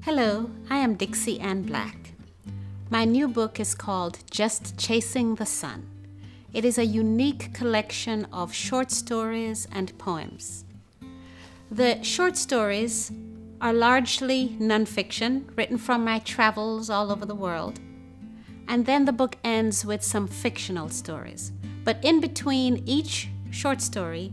Hello, I am Dixie Ann Black. My new book is called Just Chasing the Sun. It is a unique collection of short stories and poems. The short stories are largely nonfiction, written from my travels all over the world. And then the book ends with some fictional stories. But in between each short story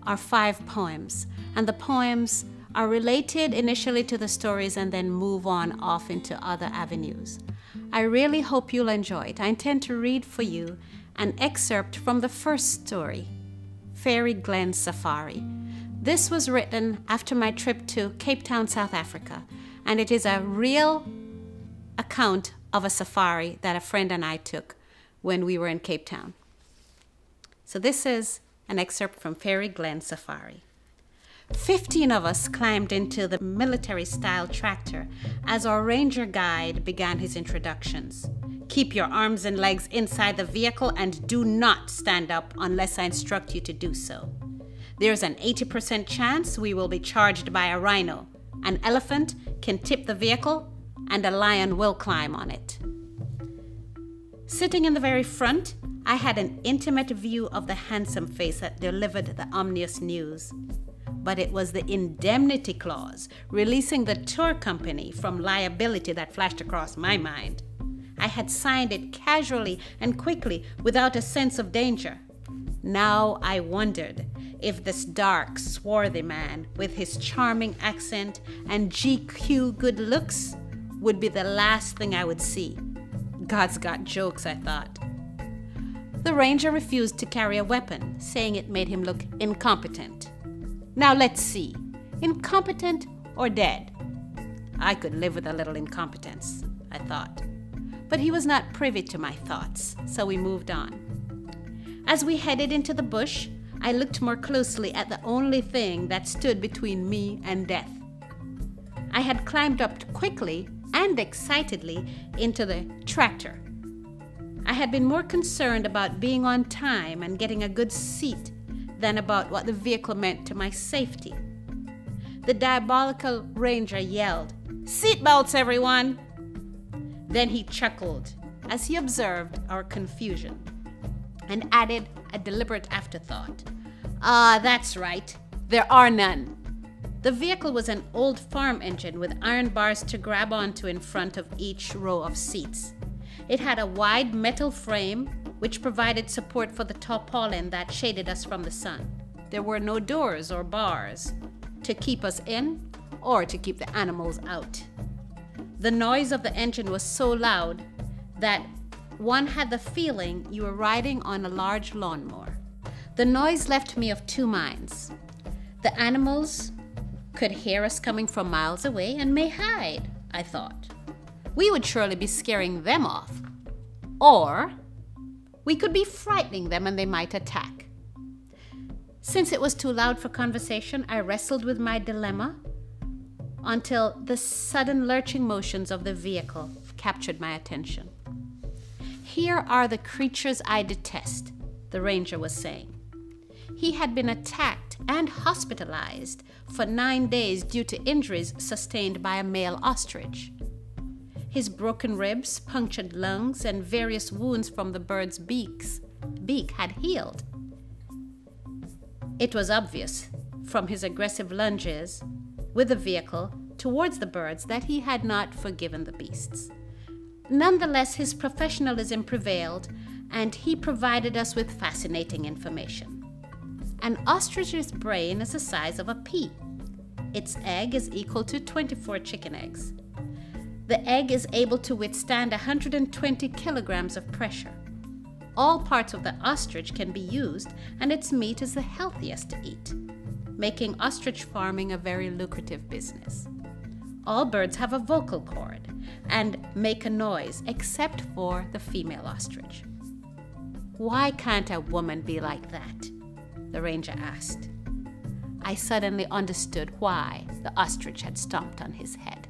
are 5 poems. And the poems are related initially to the stories and then move on off into other avenues. I really hope you'll enjoy it. I intend to read for you an excerpt from the first story, Fairy Glen Safari. This was written after my trip to Cape Town, South Africa, and it is a real account of a safari that a friend and I took when we were in Cape Town. So this is an excerpt from Fairy Glen Safari. 15 of us climbed into the military-style tractor as our ranger guide began his introductions. Keep your arms and legs inside the vehicle and do not stand up unless I instruct you to do so. There's an 80% chance we will be charged by a rhino. An elephant can tip the vehicle and a lion will climb on it. Sitting in the very front, I had an intimate view of the handsome face that delivered the ominous news. But it was the indemnity clause, releasing the tour company from liability, that flashed across my mind. I had signed it casually and quickly, without a sense of danger. Now I wondered if this dark, swarthy man, with his charming accent and GQ good looks, would be the last thing I would see. God's got jokes, I thought. The ranger refused to carry a weapon, saying it made him look incompetent. Now let's see, incompetent or dead? I could live with a little incompetence, I thought. But he was not privy to my thoughts, so we moved on. As we headed into the bush, I looked more closely at the only thing that stood between me and death. I had climbed up quickly and excitedly into the tractor. I had been more concerned about being on time and getting a good seat than about what the vehicle meant to my safety. The diabolical ranger yelled, "Seatbelts, everyone!" Then he chuckled as he observed our confusion and added a deliberate afterthought. "Ah, that's right. There are none." The vehicle was an old farm engine with iron bars to grab onto in front of each row of seats. It had a wide metal frame which provided support for the tarpaulin that shaded us from the sun. There were no doors or bars to keep us in or to keep the animals out. The noise of the engine was so loud that one had the feeling you were riding on a large lawnmower. The noise left me of 2 minds. The animals could hear us coming from miles away and may hide, I thought. We would surely be scaring them off. Or we could be frightening them and they might attack. Since it was too loud for conversation, I wrestled with my dilemma until the sudden lurching motions of the vehicle captured my attention. "Here are the creatures I detest," the ranger was saying. He had been attacked and hospitalized for 9 days due to injuries sustained by a male ostrich. His broken ribs, punctured lungs, and various wounds from the bird's beak had healed. It was obvious from his aggressive lunges with the vehicle towards the birds that he had not forgiven the beasts. Nonetheless, his professionalism prevailed, and he provided us with fascinating information. An ostrich's brain is the size of a pea. Its egg is equal to 24 chicken eggs. The egg is able to withstand 120 kilograms of pressure. All parts of the ostrich can be used, and its meat is the healthiest to eat, making ostrich farming a very lucrative business. All birds have a vocal cord and make a noise, except for the female ostrich. "Why can't a woman be like that?" the ranger asked. I suddenly understood why the ostrich had stomped on his head.